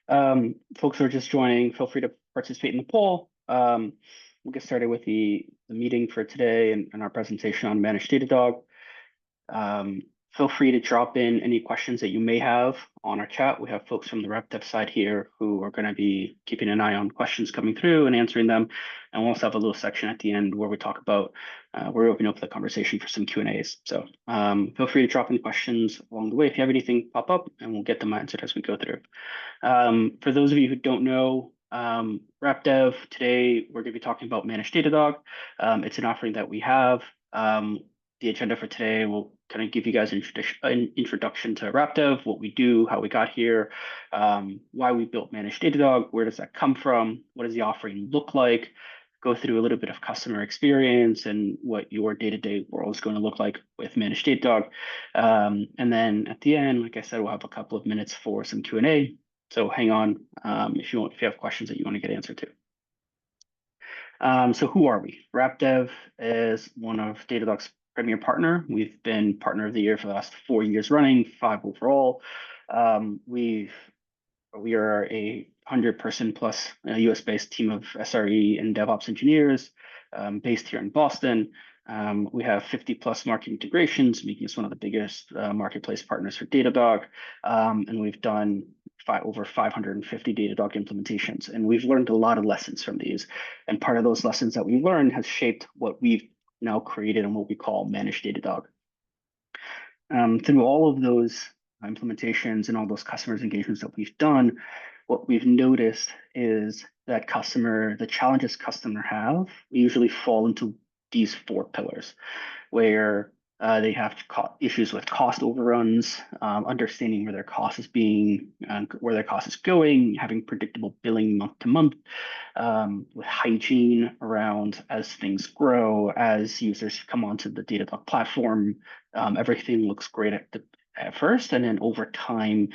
Folks who are just joining, feel free to participate in the poll. We'll get started with the meeting for today and our presentation on Managed Datadog. Feel free to drop in any questions that you may have on our chat. We have folks from the RapDev side here who are going to be keeping an eye on questions coming through and answering them. And we'll also have a little section at the end where we talk about, we're opening up the conversation for some Q&As. So feel free to drop any questions along the way if you have anything pop up, and we'll get them answered as we go through. For those of you who don't know, RapDev, today we're going to be talking about Managed Datadog. It's an offering that we have. The agenda for today will kind of give you guys an introduction to RapDev, what we do, how we got here, why we built Managed Datadog, where does that come from, what does the offering look like, go through a little bit of customer experience and what your day-to-day world is going to look like with Managed Datadog. And then at the end, like I said, we'll have a couple of minutes for some Q&A. So hang on if you have questions that you want to get answered to. So who are we? RapDev is one of Datadog's premier partner. We've been partner of the year for the last 4 years running, 5 overall. We are a 100-person plus US-based team of SRE and DevOps engineers based here in Boston. We have 50+ market integrations, making us one of the biggest marketplace partners for Datadog. And we've done over 550 Datadog implementations. And we've learned a lot of lessons from these. And part of those lessons that we've learned has shaped what we've now created and what we call Managed Datadog. Through all of those implementations and all those customers engagements that we've done, what we've noticed is that the challenges customers have usually fall into these 4 pillars, where they have issues with cost overruns, understanding where their cost is where their cost is going, having predictable billing month to month, with hygiene around as things grow, as users come onto the Datadog platform. Everything looks great at first, and then over time,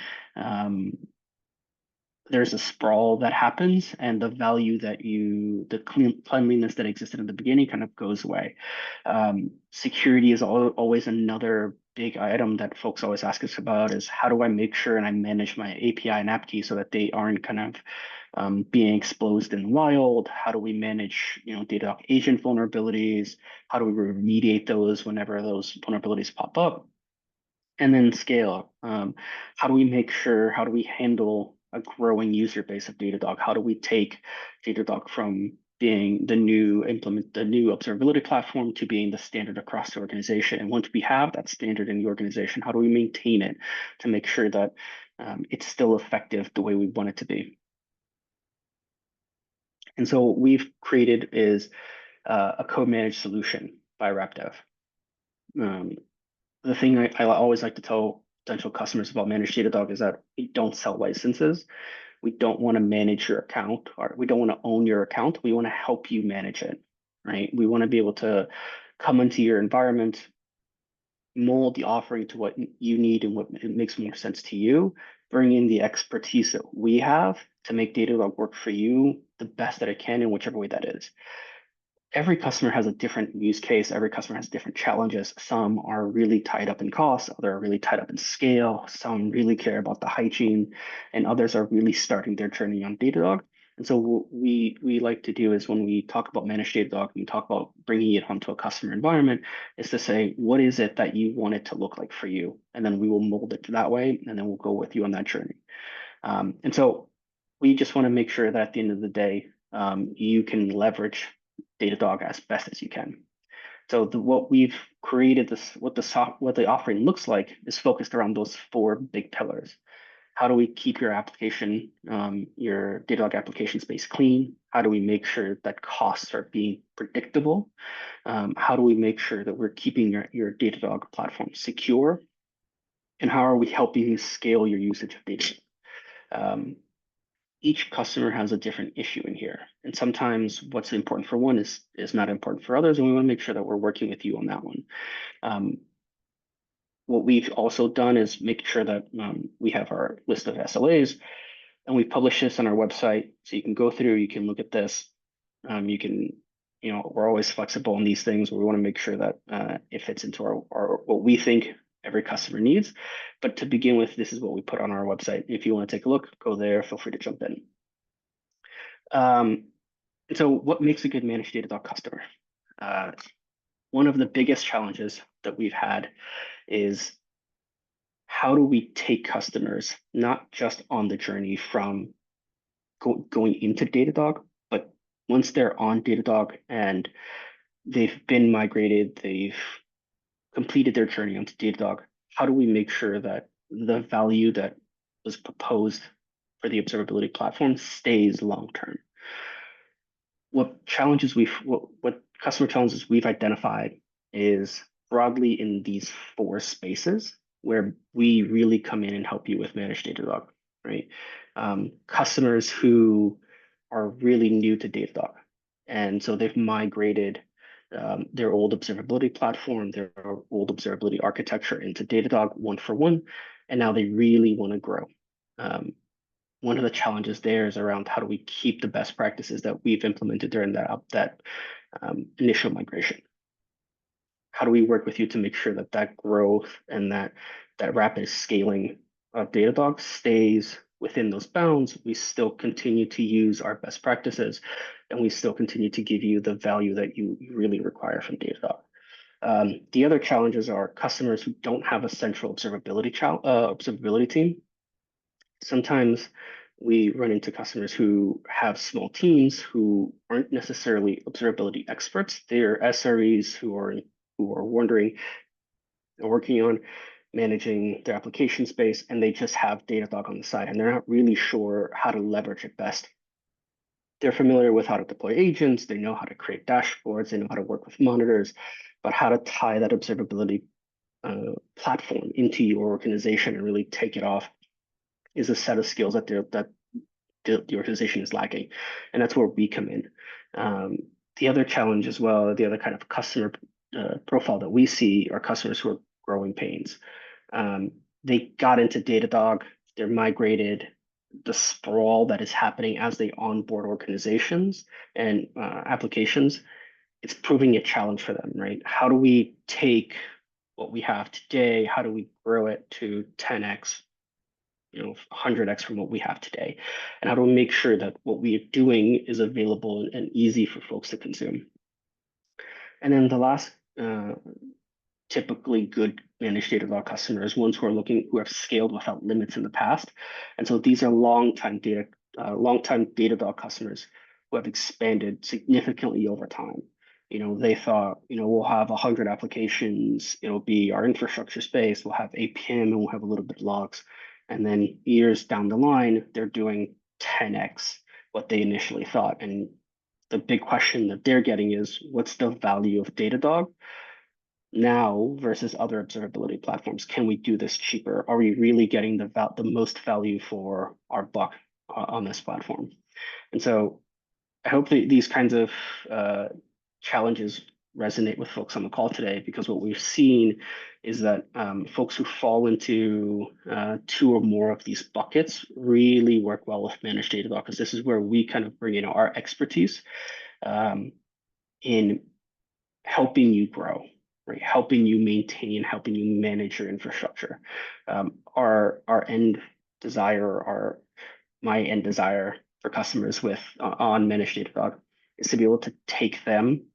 there's a sprawl that happens, and the value the cleanliness that existed in the beginning kind of goes away. Security is always another big item that folks always ask us about, is how do I make sure and I manage my API and app key so that they aren't kind of being exposed in the wild? How do we manage, Datadog agent vulnerabilities? How do we remediate those whenever those vulnerabilities pop up? And then scale. How do we handle a growing user base of Datadog? How do we take Datadog from being the new observability platform to being the standard across the organization? And once we have that standard in the organization, how do we maintain it to make sure that it's still effective the way we want it to be? And so what we've created is a co-managed solution by RapDev. The thing I always like to tell potential customers about Managed Datadog is that we don't sell licenses. We don't want to manage your account, or we don't want to own your account. We want to help you manage it, right? We want to be able to come into your environment, mold the offering to what you need and what makes more sense to you, bring in the expertise that we have to make Datadog work for you the best that it can in whichever way that is. Every customer has a different use case. Every customer has different challenges. Some are really tied up in cost. Others are really tied up in scale. Some really care about the hygiene, and others are really starting their journey on Datadog. And so what we like to do is, when we talk about Managed Datadog, we talk about bringing it onto a customer environment, is to say, what is it that you want it to look like for you? And then we will mold it that way, and then we'll go with you on that journey. And so we just want to make sure that at the end of the day, you can leverage Datadog as best as you can. So what we've created, what the offering looks like, is focused around those 4 big pillars. How do we keep your application, your Datadog application space clean? How do we make sure that costs are being predictable? How do we make sure that we're keeping your Datadog platform secure? And how are we helping you scale your usage of Datadog? Each customer has a different issue in here. And sometimes what's important for one is not important for others. And we want to make sure that we're working with you on that one. What we've also done is make sure that we have our list of SLAs, and we publish this on our website. So you can go through, you can look at this. We're always flexible on these things. We want to make sure that it fits into our what we think every customer needs. But to begin with, this is what we put on our website. If you want to take a look, go there, feel free to jump in. And so what makes a good managed Datadog customer? One of the biggest challenges that we've had is how do we take customers not just on the journey from going into Datadog, but once they're on Datadog and they've been migrated, they've completed their journey onto Datadog, how do we make sure that the value that was proposed for the observability platform stays long term? What customer challenges we've identified is broadly in these four spaces where we really come in and help you with managed Datadog, right? Customers who are really new to Datadog, and so they've migrated their old observability platform, their old observability architecture into Datadog one for one, and now they really want to grow. One of the challenges there is around how do we keep the best practices that we've implemented during that initial migration? How do we work with you to make sure that that growth and that rapid scaling of Datadog stays within those bounds? We still continue to use our best practices, and we still continue to give you the value that you really require from Datadog. The other challenges are customers who don't have a central observability team. Sometimes we run into customers who have small teams who aren't necessarily observability experts. They're SREs who are wondering and working on managing their application space, and they just have Datadog on the side, and they're not really sure how to leverage it best. They're familiar with how to deploy agents, they know how to create dashboards, they know how to work with monitors, but how to tie that observability platform into your organization and really take it off is a set of skills that the organization is lacking, and that's where we come in. The other challenge as well, the other kind of customer profile that we see are customers who are growing pains. They got into Datadog, they're migrated, the sprawl that is happening as they onboard organizations and applications, it's proving a challenge for them, right? How do we take what we have today, how do we grow it to 10x, 100x from what we have today? And how do we make sure that what we are doing is available and easy for folks to consume? And then the last typically good managed Datadog customers, ones who have scaled without limits in the past. And so these are long-time Datadog customers who have expanded significantly over time. They thought, we'll have 100 applications, it'll be our infrastructure space, we'll have APM, and we'll have a little bit of logs. And then years down the line, they're doing 10x what they initially thought. And the big question that they're getting is, what's the value of Datadog now versus other observability platforms? Can we do this cheaper? Are we really getting the most value for our buck on this platform? And so I hope that these kinds of challenges resonate with folks on the call today, because what we've seen is that folks who fall into two or more of these buckets really work well with managed Datadog, because this is where we kind of bring in our expertise in helping you grow, right? Helping you maintain, helping you manage your infrastructure. Our end desire, my end desire for customers on managed Datadog is to be able to take them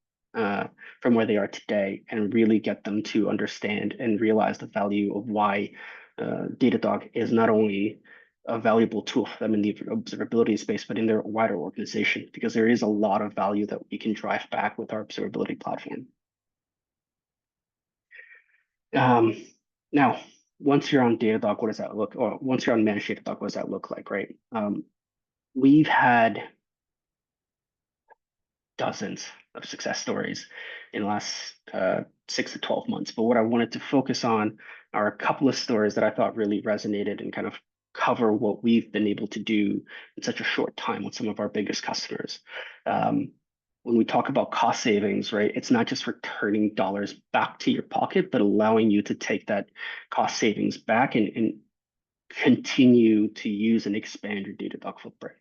from where they are today and really get them to understand and realize the value of why Datadog is not only a valuable tool for them in the observability space, but in their wider organization, because there is a lot of value that we can drive back with our observability platform. Now, once you're on Datadog, what does that look, or once you're on managed Datadog, what does that look like, right? We've had dozens of success stories in the last 6 to 12 months. But what I wanted to focus on are a couple of stories that I thought really resonated and kind of cover what we've been able to do in such a short time with some of our biggest customers. When we talk about cost savings, right, it's not just returning dollars back to your pocket, but allowing you to take that cost savings back and continue to use and expand your Datadog footprint.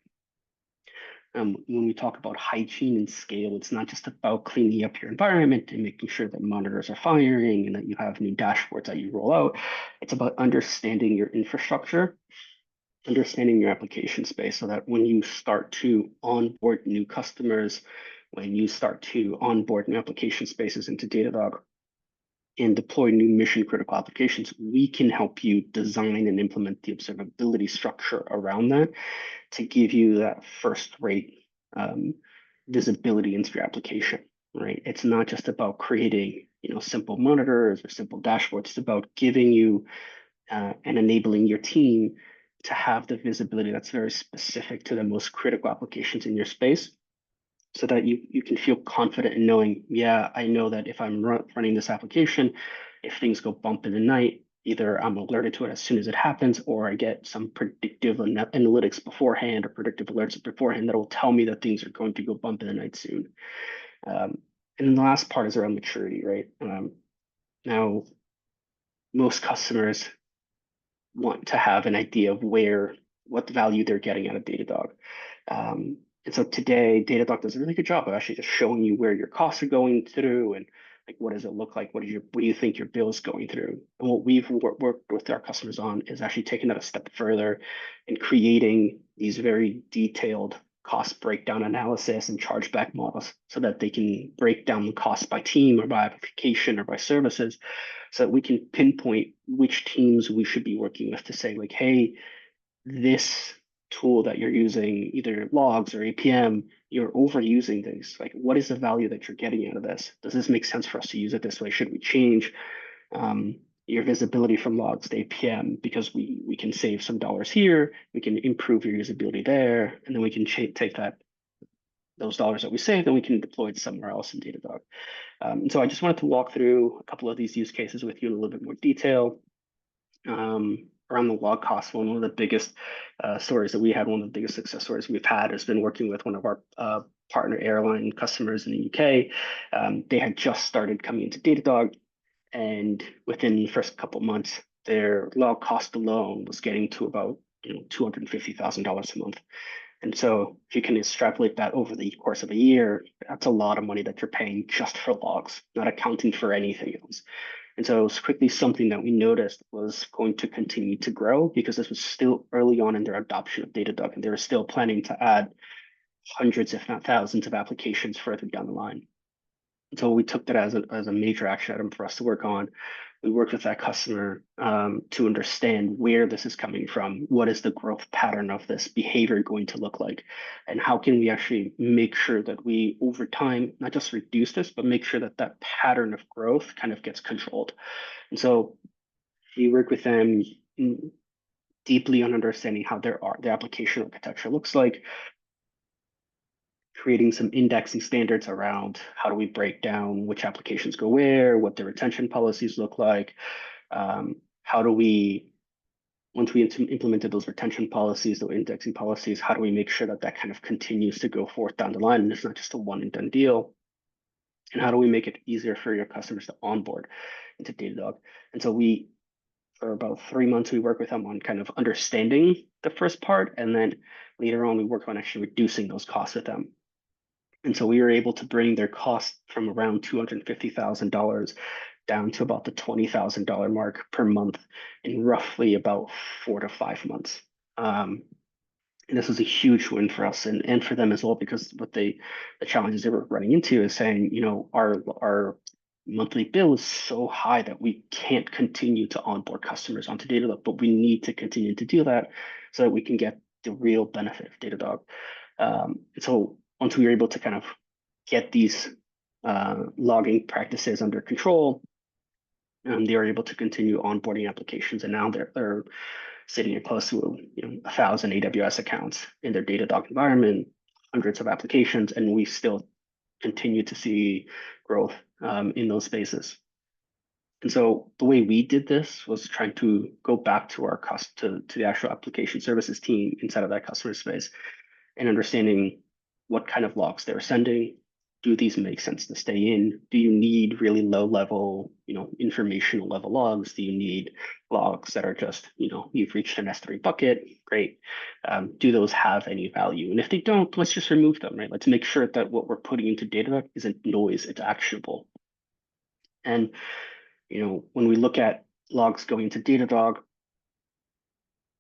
When we talk about hygiene and scale, it's not just about cleaning up your environment and making sure that monitors are firing and that you have new dashboards that you roll out. It's about understanding your infrastructure, understanding your application space, so that when you start to onboard new customers, when you start to onboard new application spaces into Datadog and deploy new mission critical applications, we can help you design and implement the observability structure around that to give you that first rate visibility into your application, right? It's not just about creating, simple monitors or simple dashboards. It's about giving you and enabling your team to have the visibility that's very specific to the most critical applications in your space, so that you can feel confident in knowing, yeah, I know that if I'm running this application, if things go bump in the night, either I'm alerted to it as soon as it happens, or I get some predictive analytics beforehand or predictive alerts beforehand that will tell me that things are going to go bump in the night soon. And then the last part is around maturity, right? Now, most customers want to have an idea of what value they're getting out of Datadog. And so today, Datadog does a really good job of actually just showing you where your costs are going through and like what does it look like? What do you think your bill is going through? And what we've worked with our customers on is actually taking that a step further and creating these very detailed cost breakdown analysis and chargeback models so that they can break down the cost by team or by application or by services, so that we can pinpoint which teams we should be working with to say like, hey, this tool that you're using, either logs or APM, you're overusing these. Like, what is the value that you're getting out of this? Does this make sense for us to use it this way? Should we change your visibility from logs to APM because we can save some dollars here, we can improve your usability there, and then we can take those dollars that we save, then we can deploy it somewhere else in Datadog. And so I just wanted to walk through a couple of these use cases with you in a little bit more detail. Around the log cost one of the biggest stories that we had, one of the biggest success stories we've had has been working with one of our partner airline customers in the UK. They had just started coming into Datadog, and within the first couple months, their log cost alone was getting to about $250,000 a month. And so if you can extrapolate that over the course of a year, that's a lot of money that you're paying just for logs, not accounting for anything else. And so it was quickly something that we noticed was going to continue to grow because this was still early on in their adoption of Datadog, and they were still planning to add hundreds, if not thousands, of applications further down the line. And so we took that as a major action item for us to work on. We worked with that customer to understand where this is coming from. What is the growth pattern of this behavior going to look like? And how can we actually make sure that we, over time, not just reduce this, but make sure that that pattern of growth kind of gets controlled. And so we work with them deeply on understanding how their application architecture looks like, creating some indexing standards around how do we break down which applications go where, what the retention policies look like, how do we, once we implemented those retention policies, those indexing policies, how do we make sure that that kind of continues to go forth down the line and it's not just a one and done deal? And how do we make it easier for your customers to onboard into Datadog? And so for about 3 months, we work with them on kind of understanding the first part, and then later on, we work on actually reducing those costs with them. And so we were able to bring their cost from around $250,000 down to about the $20,000 mark per month in roughly about 4 to 5 months. And this was a huge win for us and for them as well, because the challenges they were running into is saying, our monthly bill is so high that we can't continue to onboard customers onto Datadog, but we need to continue to do that so that we can get the real benefit of Datadog. And so once we were able to kind of get these logging practices under control, they were able to continue onboarding applications, and now they're sitting at close to 1,000 AWS accounts in their Datadog environment, hundreds of applications, and we still continue to see growth in those spaces. And so the way we did this was trying to go back to to the actual application services team inside of that customer space and understanding what kind of logs they were sending, do these make sense to stay in? Do you need really low level, informational level logs? Do you need logs that are just, you've reached an S3 bucket? Great. Do those have any value? And if they don't, let's just remove them, right? Let's make sure that what we're putting into Datadog isn't noise, it's actionable. And, when we look at logs going into Datadog,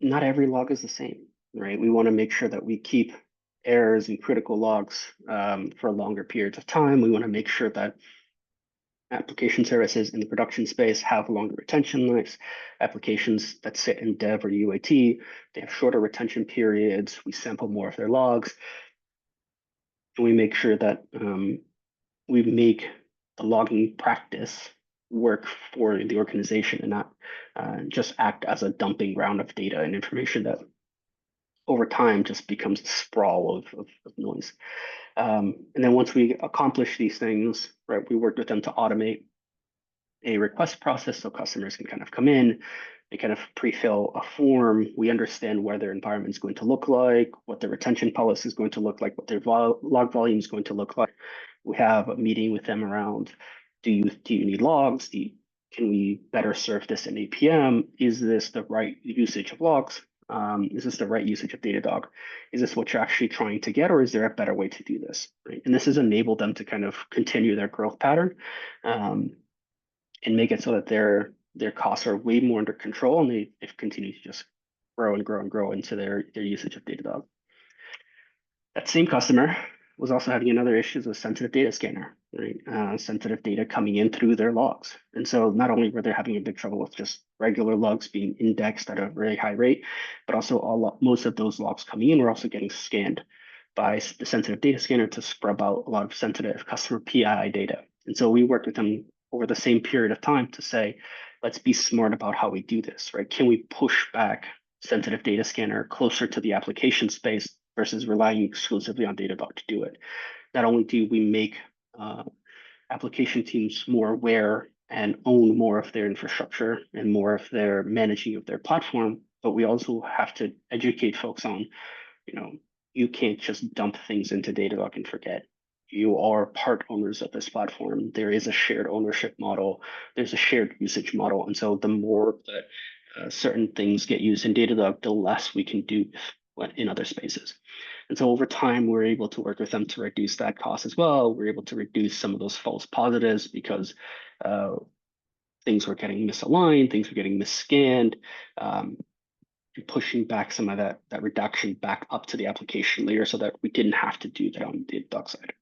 not every log is the same, right? We want to make sure that we keep errors and critical logs for longer periods of time. We want to make sure that application services in the production space have longer retention lives. Applications that sit in dev or UAT, they have shorter retention periods. We sample more of their logs. And we make sure that we make the logging practice work for the organization and not just act as a dumping ground of data and information that over time just becomes a sprawl of noise. And then once we accomplish these things, right, we work with them to automate a request process so customers can kind of come in, they kind of pre-fill a form. We understand where their environment is going to look like, what their retention policy is going to look like, what their log volume is going to look like. We have a meeting with them around, do you need logs? Can we better serve this in APM? Is this the right usage of logs? Is this the right usage of Datadog? Is this what you're actually trying to get, or is there a better way to do this? Right? And this has enabled them to kind of continue their growth pattern and make it so that their costs are way more under control, and they've continued to just grow and grow and grow into their usage of Datadog. That same customer was also having another issue with sensitive data scanner, right? Sensitive data coming in through their logs. And so not only were they having a big trouble with just regular logs being indexed at a very high rate, but also most of those logs coming in were also getting scanned by the sensitive data scanner to scrub out a lot of sensitive customer PII data. And so we worked with them over the same period of time to say, let's be smart about how we do this, right? Can we push back sensitive data scanner closer to the application space versus relying exclusively on Datadog to do it? Not only do we make application teams more aware and own more of their infrastructure and more of their managing of their platform, but we also have to educate folks on, you can't just dump things into Datadog and forget. You are part owners of this platform. There is a shared ownership model. There's a shared usage model. And so the more that certain things get used in Datadog, the less we can do in other spaces. And so over time, we're able to work with them to reduce that cost as well. We're able to reduce some of those false positives because things were getting misaligned, things were getting misscanned, and pushing back some of that reduction back up to the application layer so that we didn't have to do that on the Datadog side.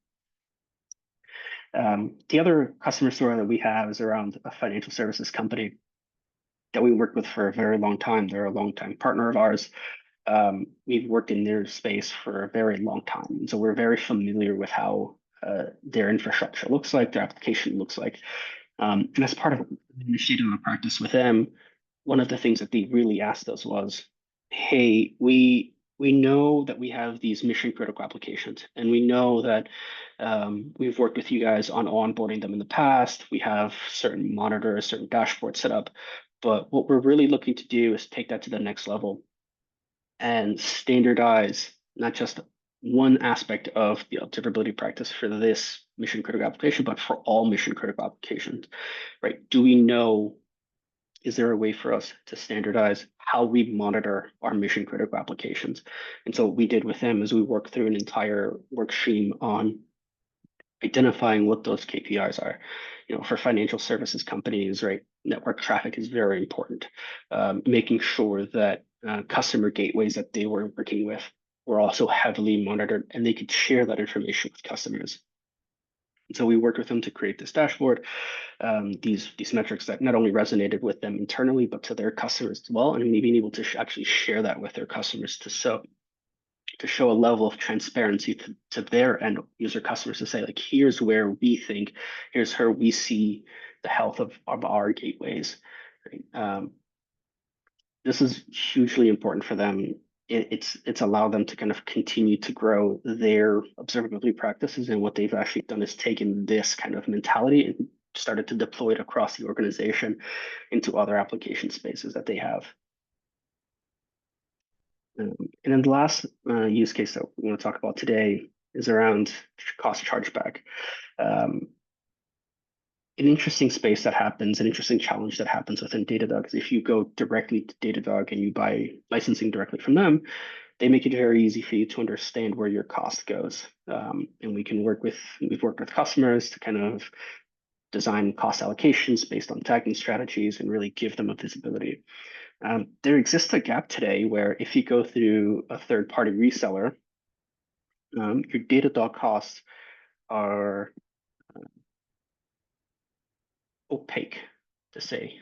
The other customer story that we have is around a financial services company that we worked with for a very long time. They're a longtime partner of ours. We've worked in their space for a very long time. And so we're very familiar with how their infrastructure looks like, their application looks like. And as part of initiating a practice with them, one of the things that they really asked us was, hey, we know that we have these mission critical applications, and we know that we've worked with you guys on onboarding them in the past. We have certain monitors, certain dashboards set up, but what we're really looking to do is take that to the next level and standardize not just one aspect of the observability practice for this mission critical application, but for all mission critical applications, right? Do we know, is there a way for us to standardize how we monitor our mission critical applications? And so what we did with them is we worked through an entire work stream on identifying what those KPIs are. For financial services companies, right, network traffic is very important. Making sure that customer gateways that they were working with were also heavily monitored and they could share that information with customers. And so we worked with them to create this dashboard, these metrics that not only resonated with them internally, but to their customers as well, and being able to actually share that with their customers to show a level of transparency to their end user customers to say, like, here's where we think, here's how we see the health of our gateways. Right? This is hugely important for them. It's allowed them to kind of continue to grow their observability practices. And what they've actually done is taken this kind of mentality and started to deploy it across the organization into other application spaces that they have. And then the last use case that we want to talk about today is around cost chargeback. An interesting space that happens, an interesting challenge that happens within Datadog is if you go directly to Datadog and you buy licensing directly from them, they make it very easy for you to understand where your cost goes. And we've worked with customers to kind of design cost allocations based on tagging strategies and really give them a visibility. There exists a gap today where if you go through a third-party reseller, your Datadog costs are opaque, to say.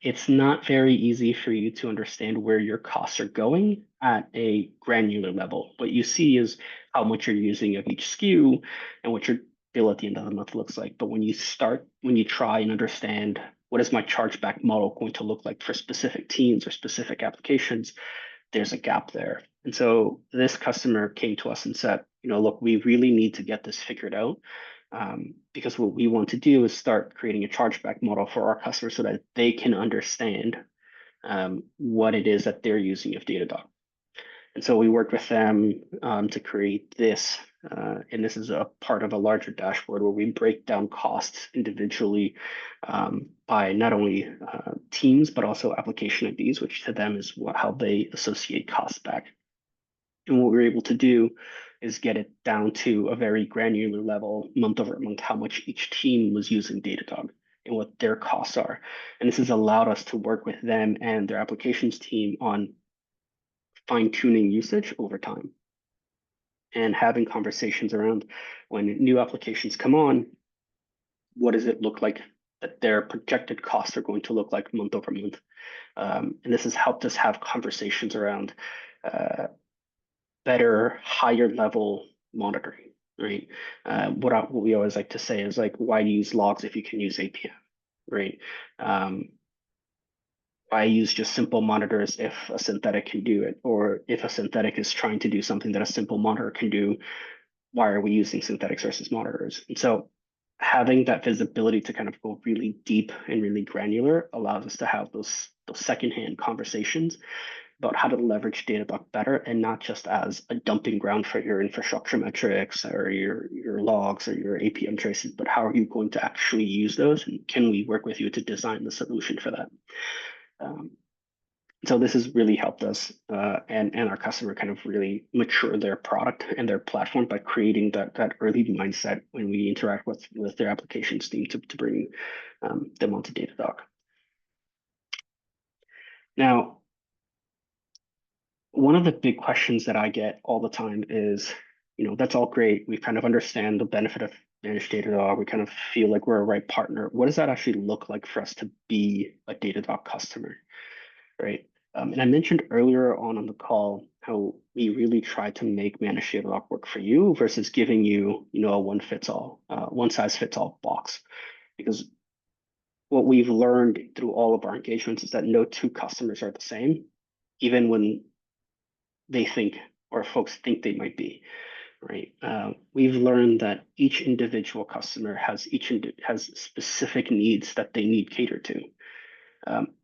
It's not very easy for you to understand where your costs are going at a granular level. What you see is how much you're using of each SKU and what your bill at the end of the month looks like. But when you try and understand what is my chargeback model going to look like for specific teams or specific applications, there's a gap there. And so this customer came to us and said, look, we really need to get this figured out. Because what we want to do is start creating a chargeback model for our customers so that they can understand what it is that they're using of Datadog. And so we worked with them to create this, and this is a part of a larger dashboard where we break down costs individually by not only teams, but also application IDs, which to them is how they associate costs back. And what we were able to do is get it down to a very granular level, month over month, how much each team was using Datadog and what their costs are. And this has allowed us to work with them and their applications team on fine-tuning usage over time and having conversations around when new applications come on, what does it look like that their projected costs are going to look like month over month. And this has helped us have conversations around better, higher level monitoring, right? What we always like to say is like, why use logs if you can use APM, right? Why use just simple monitors if a synthetic can do it? Or if a synthetic is trying to do something that a simple monitor can do, why are we using synthetics versus monitors? And so having that visibility to kind of go really deep and really granular allows us to have those secondhand conversations about how to leverage Datadog better and not just as a dumping ground for your infrastructure metrics or your logs or your APM traces, but how are you going to actually use those? And can we work with you to design the solution for that? So this has really helped us and our customer kind of really mature their product and their platform by creating that early mindset when we interact with their applications team to bring them onto Datadog. Now, one of the big questions that I get all the time is, that's all great. We kind of understand the benefit of managed Datadog. We kind of feel like we're a right partner. What does that actually look like for us to be a Datadog customer, right? And I mentioned earlier on the call how we really try to make managed Datadog work for you versus giving you, a one size fits all box. Because what we've learned through all of our engagements is that no two customers are the same, even when they think or folks think they might be, right? We've learned that each individual customer has specific needs that they need catered to.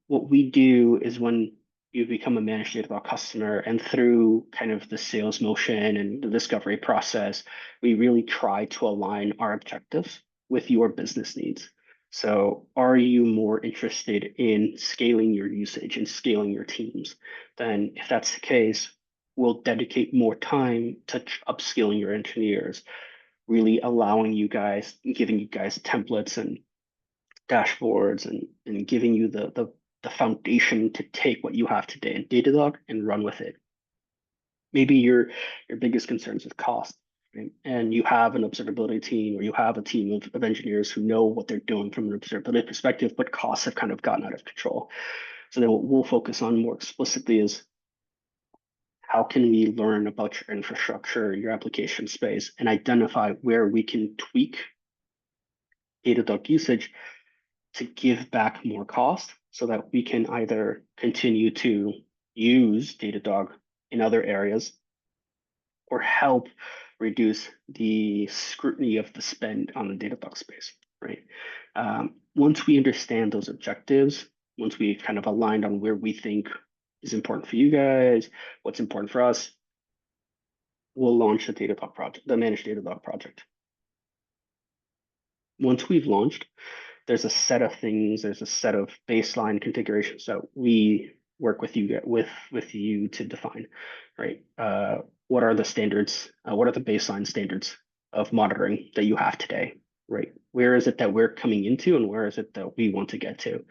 What we do is when you become a managed Datadog customer and through kind of the sales motion and the discovery process, we really try to align our objectives with your business needs. So are you more interested in scaling your usage and scaling your teams? Then if that's the case, we'll dedicate more time to upskilling your engineers, really allowing you guys, giving you guys templates and dashboards and giving you the foundation to take what you have today in Datadog and run with it. Maybe your biggest concerns is cost, right? And you have an observability team or you have a team of engineers who know what they're doing from an observability perspective, but costs have kind of gotten out of control. So then what we'll focus on more explicitly is how can we learn about your infrastructure, your application space, and identify where we can tweak Datadog usage to give back more cost so that we can either continue to use Datadog in other areas or help reduce the scrutiny of the spend on the Datadog space, right? Once we understand those objectives, once we've kind of aligned on where we think is important for you guys, what's important for us, we'll launch the Datadog project, the Managed Datadog project. Once we've launched, there's a set of things, there's a set of baseline configurations that we work with you to define, right? What are the standards? What are the baseline standards of monitoring that you have today, right? Where is it that we're coming into, and where is it that we want to get to?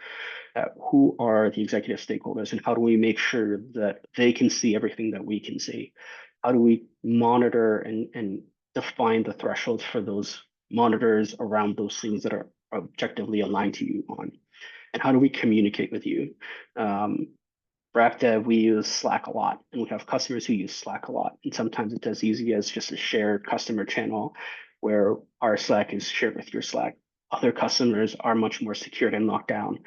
Who are the executive stakeholders, and how do we make sure that they can see everything that we can see? How do we monitor and define the thresholds for those monitors around those things that are objectively aligned to you on? And how do we communicate with you? RapDev, we use Slack a lot, and we have customers who use Slack a lot. And sometimes it's as easy as just a shared customer channel where our Slack is shared with your Slack. Other customers are much more secured and locked down.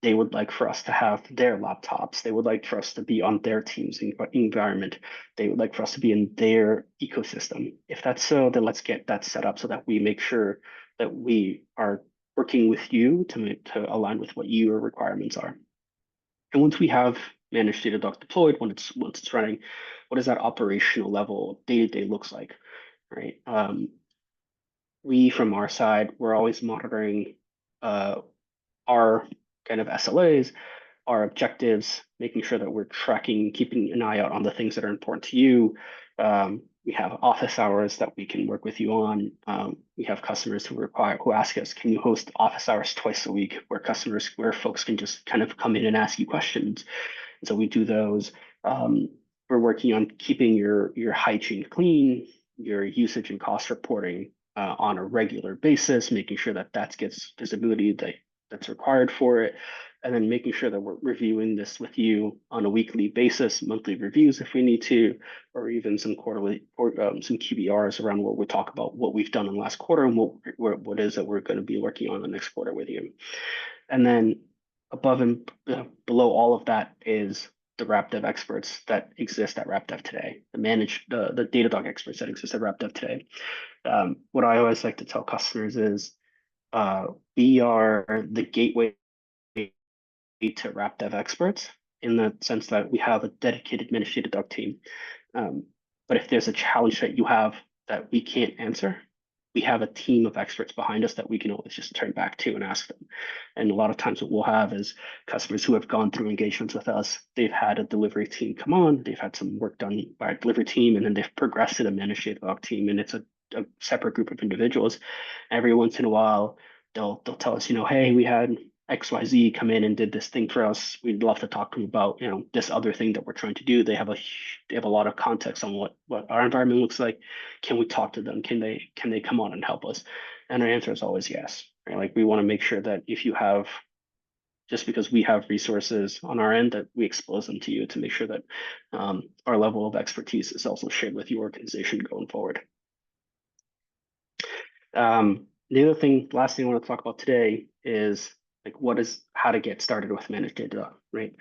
They would like for us to have their laptops. They would like for us to be on their team's environment. They would like for us to be in their ecosystem. If that's so, then let's get that set up so that we make sure that we are working with you to align with what your requirements are. And once we have Managed Datadog deployed, once it's running, what does that operational level day-to-day looks like, right? We, from our side, we're always monitoring our kind of SLAs, our objectives, making sure that we're tracking, keeping an eye out on the things that are important to you. We have office hours that we can work with you on. We have customers who ask us, can you host office hours twice a week, where folks can just kind of come in and ask you questions. And so we do those. We're working on keeping your hygiene clean, your usage and cost reporting on a regular basis, making sure that gets visibility that's required for it, and then making sure that we're reviewing this with you on a weekly basis, monthly reviews if we need to, or even some quarterly or some QBRs around what we talk about what we've done in the last quarter and what is that we're going to be working on the next quarter with you. And then above and below all of that is the RapDev experts that exist at RapDev today, the Datadog experts that exist at RapDev today. What I always like to tell customers is we are the gateway to RapDev experts in the sense that we have a dedicated Managed Datadog team. But if there's a challenge that you have that we can't answer, we have a team of experts behind us that we can always just turn back to and ask them. And a lot of times what we'll have is customers who have gone through engagements with us, they've had a delivery team come on, they've had some work done by a delivery team, and then they've progressed to the Managed Datadog team, and it's a separate group of individuals. Every once in a while, they'll tell us, hey, we had XYZ come in and did this thing for us. We'd love to talk to them about, this other thing that we're trying to do. They have a lot of context on what our environment looks like. Can we talk to them? Can they come on and help us? And our answer is always yes. Right? Like we want to make sure that if you have, just because we have resources on our end, that we expose them to you to make sure that our level of expertise is also shared with your organization going forward. The last thing I want to talk about today is how to get started with Managed Datadog, right?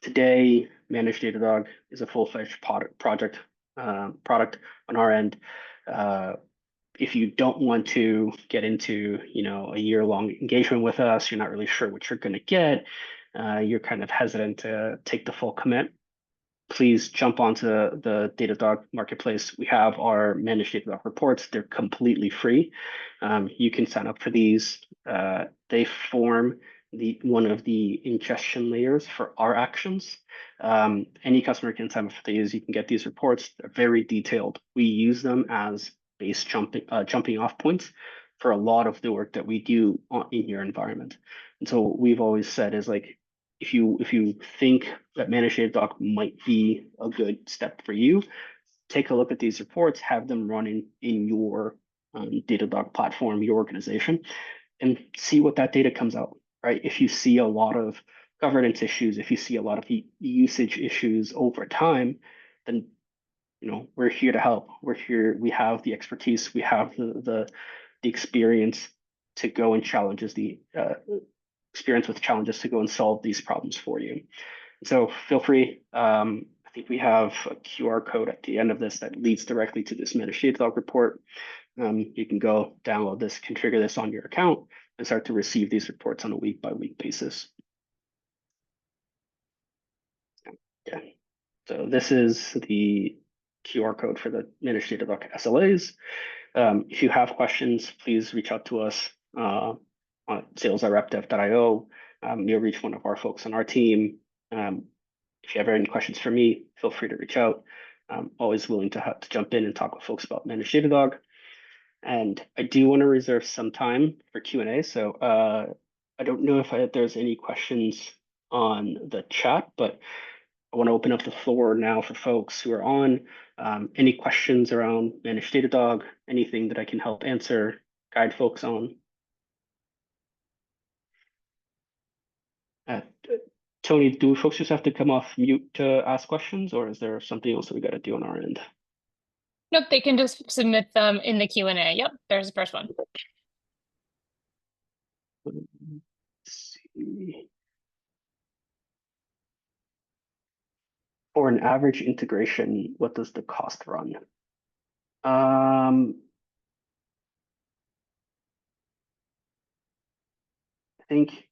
Today, Managed Datadog is a full-fledged product on our end. If you don't want to get into, a year-long engagement with us, you're not really sure what you're going to get, you're kind of hesitant to take the full commit, please jump onto the Datadog marketplace. We have our Managed Datadog reports. They're completely free. You can sign up for these. They form one of the ingestion layers for our actions. Any customer can sign up for these. You can get these reports. They're very detailed. We use them as base jumping off points for a lot of the work that we do in your environment. And so what we've always said is if you think that Managed Datadog might be a good step for you, take a look at these reports, have them running in your Datadog platform, your organization, and see what that data comes out, right? If you see a lot of governance issues, if you see a lot of usage issues over time, then we're here to help. We're here. We have the expertise. We have the experience to go and experience with challenges to go and solve these problems for you. So feel free. I think we have a QR code at the end of this that leads directly to this Managed Datadog report. You can go download this, configure this on your account, and start to receive these reports on a week-by-week basis. Yeah. So this is the QR code for the Managed Datadog SLAs. If you have questions, please reach out to us on sales@rapdev.io. You'll reach one of our folks on our team. If you have any questions for me, feel free to reach out. I'm always willing to jump in and talk with folks about Managed Datadog. And I do want to reserve some time for Q&A. So I don't know if there's any questions on the chat, but I want to open up the floor now for folks who are on. Any questions around Managed Datadog, anything that I can help answer, guide folks on? Uh, Tony, do folks just have to come off mute to ask questions, or is there something else that we got to do on our end? Nope, they can just submit them in the Q&A. Yep, there's the first one. Let's see. For an average integration, what does the cost run? I think if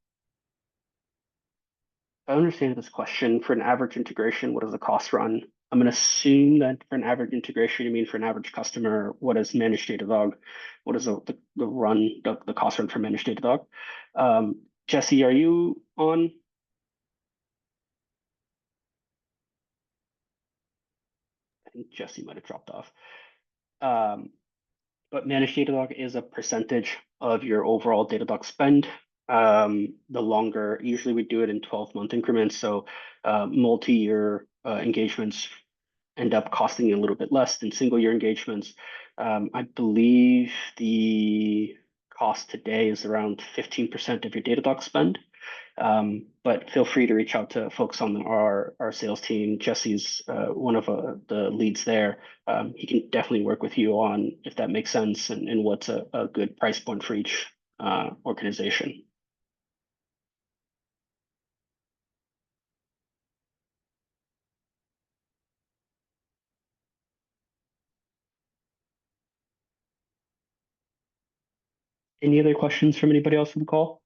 I understand this question, for an average integration, what does the cost run? I'm going to assume that for an average integration, you mean for an average customer, what is Managed Datadog? What is the cost run for Managed Datadog? Jesse, are you on? I think Jesse might have dropped off. But Managed Datadog is a percentage of your overall Datadog spend. The longer, usually we do it in 12-month increments. So multi-year engagements end up costing you a little bit less than single-year engagements. I believe the cost today is around 15% of your Datadog spend. But feel free to reach out to folks on our sales team. Jesse's one of the leads there. He can definitely work with you on if that makes sense and what's a good price point for each organization. Any other questions from anybody else on the call?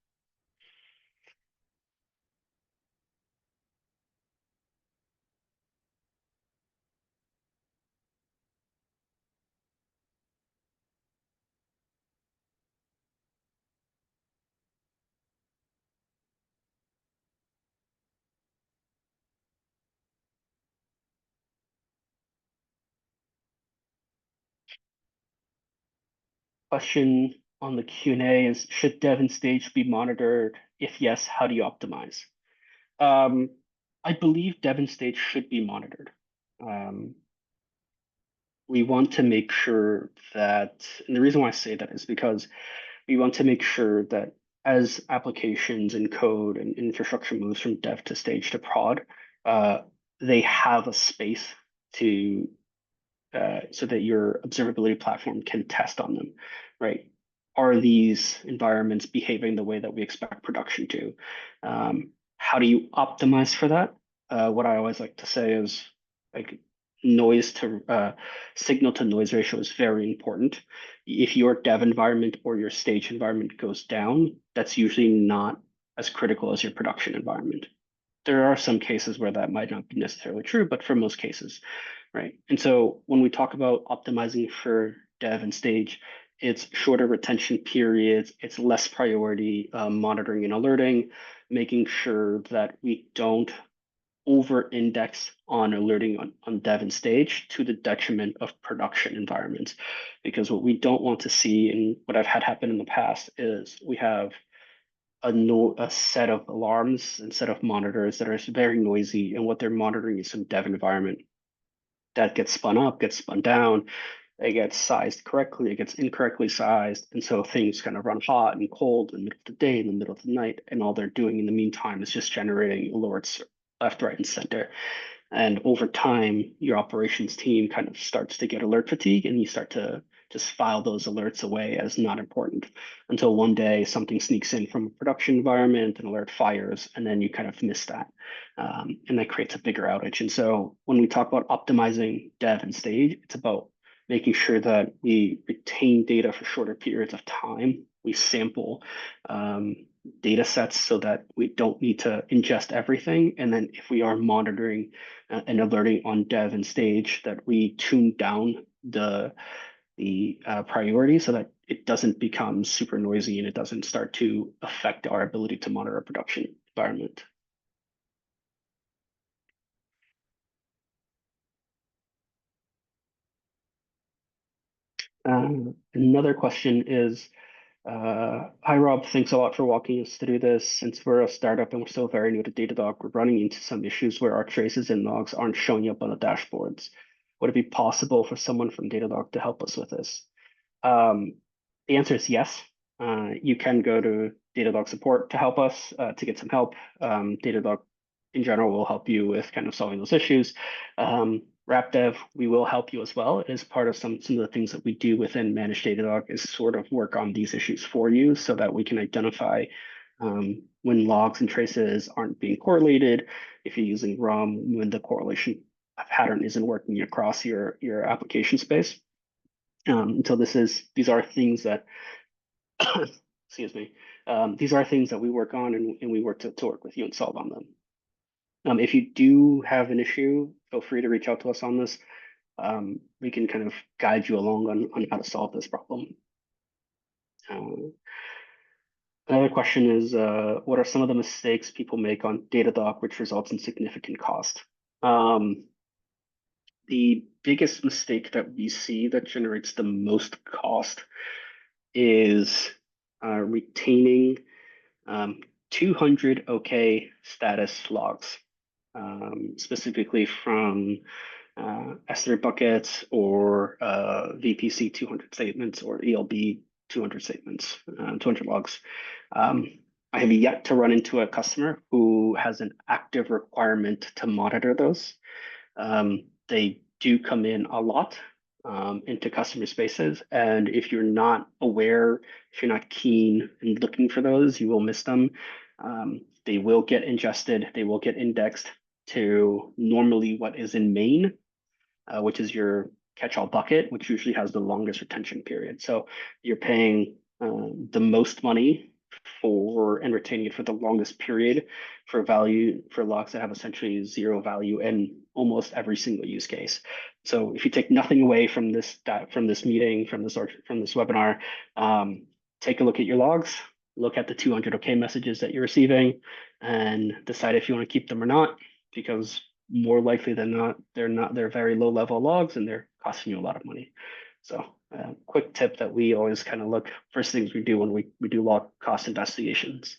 Question on the Q&A is, should dev and stage be monitored? If yes, how do you optimize? I believe dev and stage should be monitored. We want to make sure that, and the reason why I say that is because we want to make sure that as applications and code and infrastructure moves from dev to stage to prod, they have a space to so that your observability platform can test on them, right? Are these environments behaving the way that we expect production to? How do you optimize for that? What I always like to say is like signal to noise ratio is very important. If your dev environment or your stage environment goes down, that's usually not as critical as your production environment. There are some cases where that might not be necessarily true, but for most cases, right? And so when we talk about optimizing for dev and stage, it's shorter retention periods, it's less priority monitoring and alerting, making sure that we don't over-index on alerting on dev and stage to the detriment of production environments. Because what we don't want to see, and what I've had happen in the past, is we have a set of alarms and set of monitors that are very noisy, and what they're monitoring is some dev environment that gets spun up, gets spun down, it gets sized correctly, it gets incorrectly sized, and so things kind of run hot and cold in the middle of the day, in the middle of the night, and all they're doing in the meantime is just generating alerts left, right, and center. And over time, your operations team kind of starts to get alert fatigue, and you start to just file those alerts away as not important until one day something sneaks in from a production environment, an alert fires, and then you kind of miss that. And that creates a bigger outage. And so when we talk about optimizing dev and stage, it's about making sure that we retain data for shorter periods of time. We sample data sets so that we don't need to ingest everything. And then if we are monitoring and alerting on dev and stage, that we tune down the priority so that it doesn't become super noisy and it doesn't start to affect our ability to monitor a production environment. Another question is, hi Rob, thanks a lot for walking us through this. Since we're a startup and we're still very new to Datadog, we're running into some issues where our traces and logs aren't showing up on the dashboards. Would it be possible for someone from Datadog to help us with this? The answer is yes. You can go to Datadog support to help us to get some help. Datadog in general will help you with kind of solving those issues. RapDev, we will help you as well. It is part of some of the things that we do within Managed Datadog is sort of work on these issues for you so that we can identify when logs and traces aren't being correlated, if you're using RUM, when the correlation pattern isn't working across your application space. So these are things that, excuse me, these are things that we work on and we work to work with you and solve on them. If you do have an issue, feel free to reach out to us on this. We can kind of guide you along on how to solve this problem. Another question is, what are some of the mistakes people make on Datadog which results in significant cost? The biggest mistake that we see that generates the most cost is retaining 200 OK status logs, specifically from S3 buckets or VPC 200 statements or ELB 200 statements, 200 logs. I have yet to run into a customer who has an active requirement to monitor those. They do come in a lot into customer spaces. And if you're not aware, if you're not keen and looking for those, you will miss them. They will get ingested, they will get indexed to normally what is in main, which is your catch-all bucket, which usually has the longest retention period. So you're paying the most money for and retaining it for the longest period for logs that have essentially zero value in almost every single use case. So if you take nothing away from this meeting, from this webinar, take a look at your logs, look at the 200 OK messages that you're receiving, and decide if you want to keep them or not, because more likely than not, they're very low level logs and they're costing you a lot of money. So quick tip that we always kind of look first things we do when we do log cost investigations.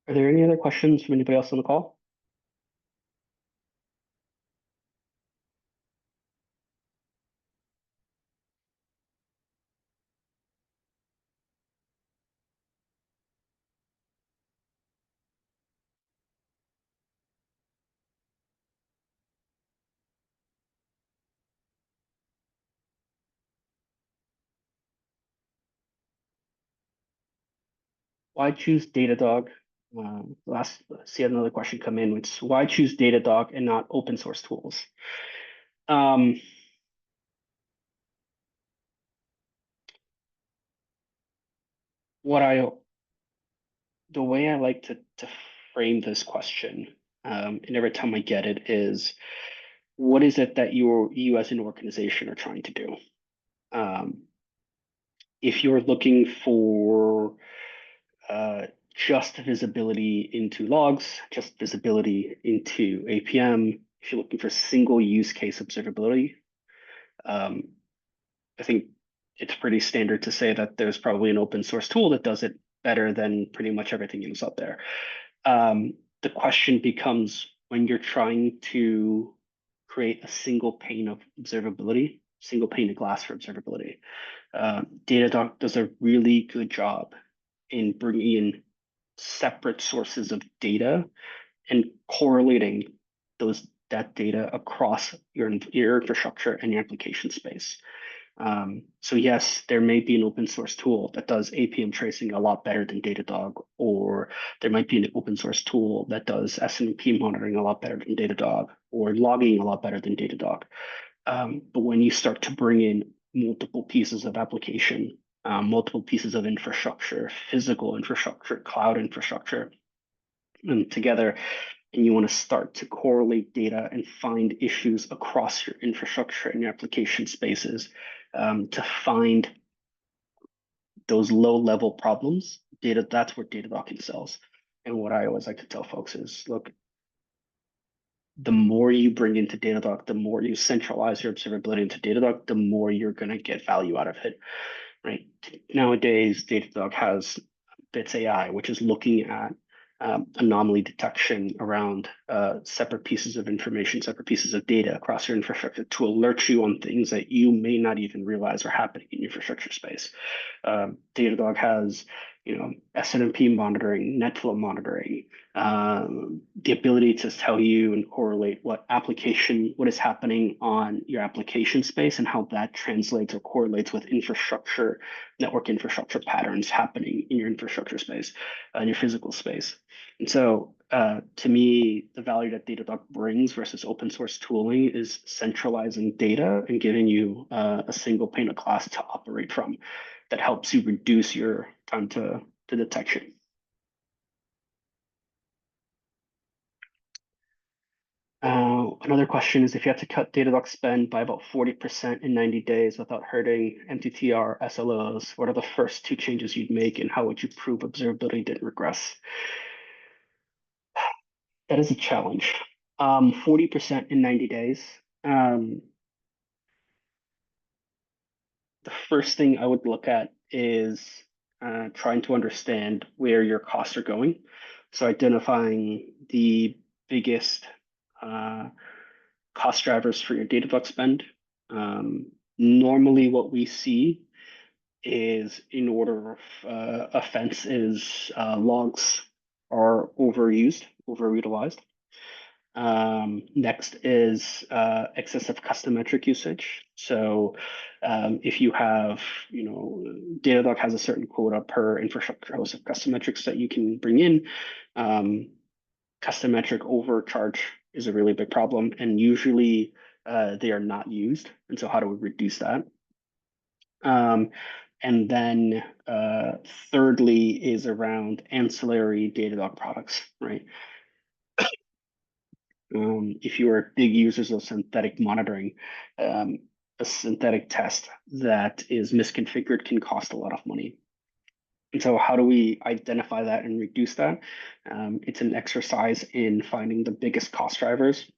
Are there any other questions from anybody else on the call? Why choose Datadog? See another question come in, which is why choose Datadog and not open source tools? The way I like to frame this question, and every time I get it, is what is it that you as an organization are trying to do? If you're looking for just visibility into logs, just visibility into APM, if you're looking for single use case observability, I think it's pretty standard to say that there's probably an open source tool that does it better than pretty much everything else out there. The question becomes when you're trying to create a single pane of observability, single pane of glass for observability. Datadog does a really good job in bringing in separate sources of data and correlating that data across your infrastructure and your application space. So yes, there may be an open source tool that does APM tracing a lot better than Datadog, or there might be an open source tool that does SNMP monitoring a lot better than Datadog, or logging a lot better than Datadog. But when you start to bring in multiple pieces of application, multiple pieces of infrastructure, physical infrastructure, cloud infrastructure, and together, and you want to start to correlate data and find issues across your infrastructure and your application spaces, to find those low-level problems, that's where Datadog excels. And what I always like to tell folks is, look, the more you bring into Datadog, the more you centralize your observability into Datadog, the more you're going to get value out of it, right? Nowadays, Datadog has Bits AI, which is looking at anomaly detection around separate pieces of information, separate pieces of data across your infrastructure to alert you on things that you may not even realize are happening in your infrastructure space. Datadog has, SNMP monitoring, NetFlow monitoring, the ability to tell you and correlate what is happening on your application space and how that translates or correlates with infrastructure, network infrastructure patterns happening in your infrastructure space, in your physical space. And so to me, the value that Datadog brings versus open source tooling is centralizing data and giving you a single pane of glass to operate from that helps you reduce your time to detection. Another question is, if you had to cut Datadog spend by about 40% in 90 days without hurting MTTR SLOs, what are the first two changes you'd make and how would you prove observability didn't regress? That is a challenge. 40% in 90 days. The first thing I would look at is trying to understand where your costs are going. So identifying the biggest cost drivers for your Datadog spend. Normally what we see is, in order of offense, is logs are overutilized. Next is excessive custom metric usage. So if you have, Datadog has a certain quota per infrastructure host of custom metrics that you can bring in. Custom metric overcharge is a really big problem, and usually they are not used. And so how do we reduce that? And then thirdly is around ancillary Datadog products, right? If you are big users of synthetic monitoring, a synthetic test that is misconfigured can cost a lot of money. And so how do we identify that and reduce that? It's an exercise in finding the biggest cost drivers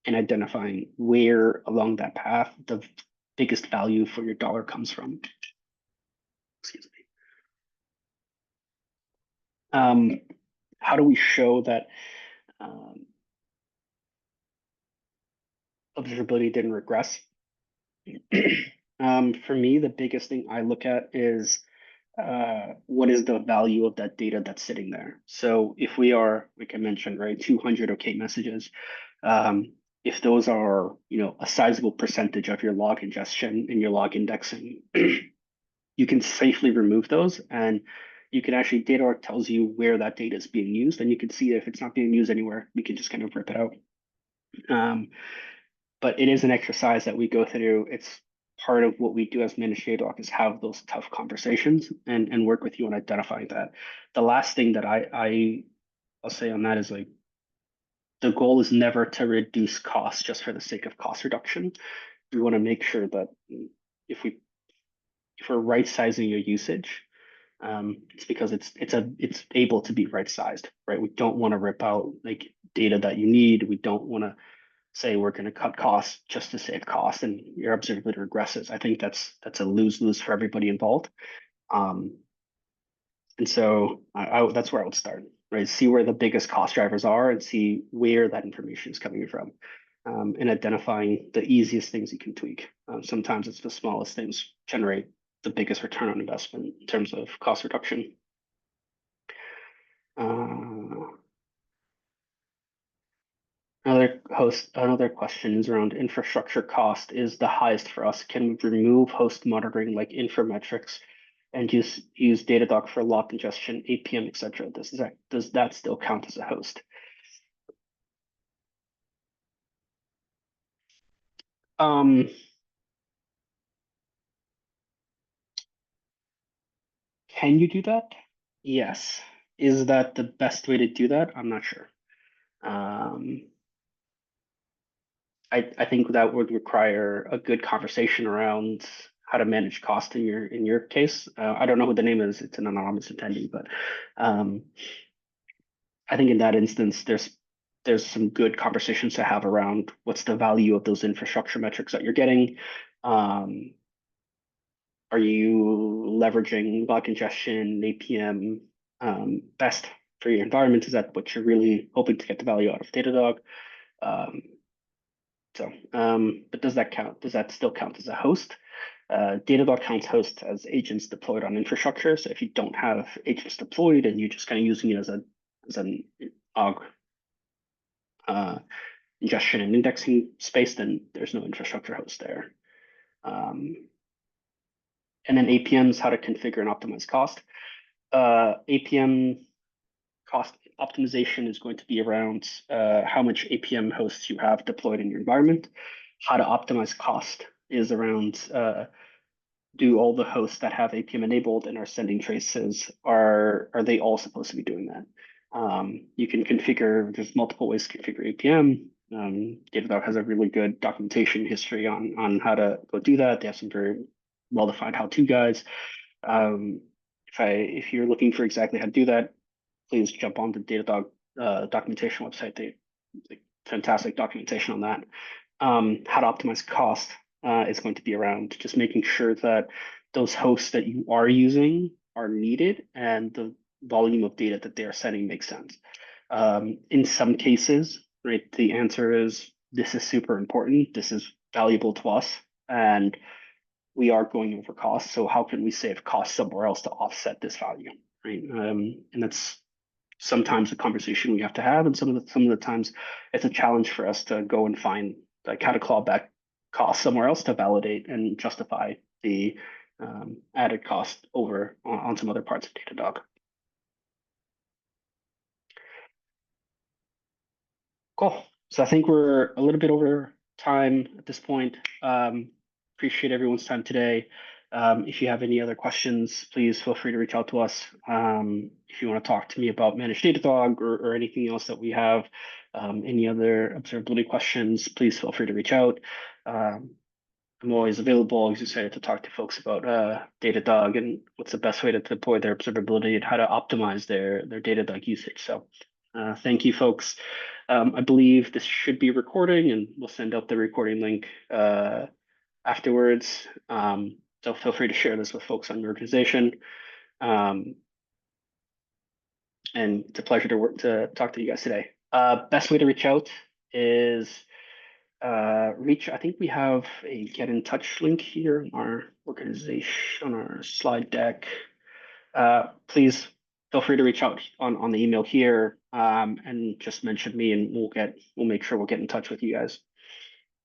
and identifying where along that path the biggest value for your dollar comes from. Excuse me. How do we show that observability didn't regress? For me, the biggest thing I look at is what is the value of that data that's sitting there? So if we are, like I mentioned, right, 200 OK messages, if those are, a sizable percentage of your log ingestion and your log indexing, you can safely remove those, and you can actually, Datadog tells you where that data is being used, and you can see if it's not being used anywhere, we can just kind of rip it out. But it is an exercise that we go through. It's part of what we do as Managed Datadog is have those tough conversations and work with you on identifying that. The last thing that I'll say on that is, like, the goal is never to reduce costs just for the sake of cost reduction. We want to make sure that if we're right sizing your usage, it's because it's able to be right sized, right? We don't want to rip out like data that you need. We don't want to say we're going to cut costs just to save costs and your observability regresses. I think that's a lose-lose for everybody involved. And so that's where I would start, right? See where the biggest cost drivers are and see where that information is coming from, and identifying the easiest things you can tweak. Sometimes it's the smallest things generate the biggest return on investment in terms of cost reduction. Another question is around infrastructure cost is the highest for us. Can we remove host monitoring like Informametrics and use Datadog for log ingestion, APM, etc.? Does that still count as a host? Can you do that? Yes. Is that the best way to do that? I'm not sure. I think that would require a good conversation around how to manage cost in your case. I don't know who the name is. It's an anonymous attendee, but um, I think in that instance, there's some good conversations to have around what's the value of those infrastructure metrics that you're getting. Um, are you leveraging log ingestion, APM best for your environment? Is that what you're really hoping to get the value out of Datadog? Um, but does that count? Does that still count as a host? Datadog counts hosts as agents deployed on infrastructure. So if you don't have agents deployed and you're just kind of using it as an aug uh, ingestion and indexing space, then there's no infrastructure host there. Um, and then APMs, how to configure and optimize cost. APM cost optimization is going to be around how much APM hosts you have deployed in your environment. How to optimize cost is around do all the hosts that have APM enabled and are sending traces, are they all supposed to be doing that? You can configure, there's multiple ways to configure APM. Datadog has a really good documentation history on how to go do that. They have some very well-defined how-to guides. If you're looking for exactly how to do that, please jump on the Datadog documentation website. They fantastic documentation on that. How to optimize cost is going to be around just making sure that those hosts that you are using are needed and the volume of data that they are sending makes sense. In some cases, right, the answer is this is super important. This is valuable to us, and we are going over cost. So how can we save costs somewhere else to offset this value, right? And that's sometimes a conversation we have to have, and some of the times it's a challenge for us to go and find like how to claw back costs somewhere else to validate and justify the added cost over on some other parts of Datadog. Cool. So I think we're a little bit over time at this point. Appreciate everyone's time today. If you have any other questions, please feel free to reach out to us. If you want to talk to me about Managed Datadog or anything else that we have, any other observability questions, please feel free to reach out. I'm always available, always excited to talk to folks about Datadog and what's the best way to deploy their observability and how to optimize their Datadog usage. So thank you, folks. I believe this should be recording, and we'll send out the recording link afterwards. So feel free to share this with folks on your organization. And it's a pleasure to talk to you guys today. Best way to reach out is I think we have a get in touch link here in our organization, on our slide deck. Please feel free to reach out on the email here and just mention me, and we'll make sure we'll get in touch with you guys.